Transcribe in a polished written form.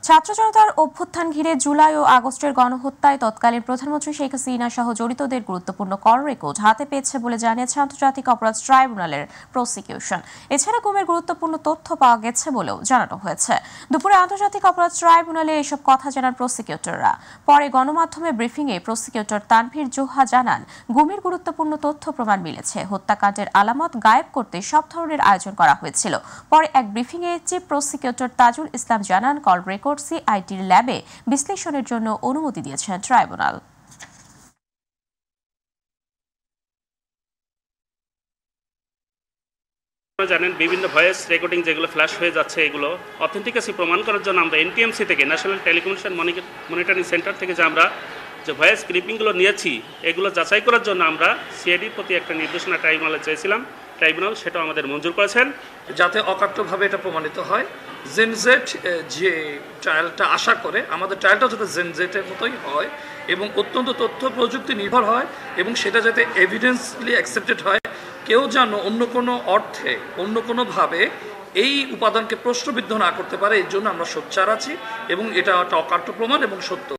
ছাত্র জনতার অভ্যুত্থান ঘিরে জুলাই ও আগস্টের গণহত্যায় তৎকালীন প্রধানমন্ত্রী শেখ হাসিনা সহ জড়িতদের গুরুত্বপূর্ণ কল রেকর্ড হাতে পেয়েছে বলে জানিয়েছে আন্তর্জাতিক অপরাধ ট্রাইব্যুনালের প্রসিকিউশন। এছাড়া গুমের গুরুত্বপূর্ণ তথ্য পাওয়া গেছে বলেও জানানো হয়েছে। দুপুরে আন্তর্জাতিক অপরাধ ট্রাইব্যুনালে এসব কথা জানান প্রসিকিউটররা। পরে গণমাধ্যমে ব্রিফিংয়ে প্রসিকিউটর তানভীর জোহা জানান, গুমের গুরুত্বপূর্ণ তথ্য প্রমাণ মিলেছে। হত্যাকাণ্ডের আলামত গায়েব করতে সব ধরনের আয়োজন করা হয়েছিল। পরে এক ব্রিফিংয়ে চিফ প্রসিকিউটর তাজুল ইসলাম জানান, কল রেকর্ড সিআইটির ল্যাবে বিশ্লেষণের জন্য অনুমতি দিয়েছেন ট্রাইব্যুনাল। জানেন, বিভিন্ন ভয়েস রেকর্ডিং যেগুলো ফ্ল্যাশ হয়ে যাচ্ছে, এগুলো অথেন্টিকেসি প্রমাণ করার জন্য আমরা এনটিএমসি থেকে, ন্যাশনাল টেলিকমিউনিকেশন মনিটরিং সেন্টার থেকে যে ভয়েস ক্লিপিংগুলো নিয়েছি, এগুলো যাচাই করার জন্য আমরা সিআইডির প্রতি একটা নির্দেশনা ট্রাইব্যুনালে চেয়েছিলাম। ট্রাইব্যুনাল সেটাও আমাদের মঞ্জুর করেছেন, যাতে অকাট্যভাবে এটা প্রমাণিত হয়। জেনজেট যে ট্রায়ালটা আশা করে, আমাদের ট্রায়ালটা যাতে জেনজেটের মতোই হয় এবং অত্যন্ত তথ্য প্রযুক্তি নির্ভর হয় এবং সেটা যাতে এভিডেন্সলি অ্যাকসেপ্টেড হয়। কেউ যেন অন্য কোনো অর্থে, অন্য কোনোভাবে এই উপাদানকে প্রশ্নবিদ্ধ না করতে পারে, এর জন্য আমরা সোচ্চার আছি এবং এটা একটা অকাট্য প্রমাণ এবং সত্য।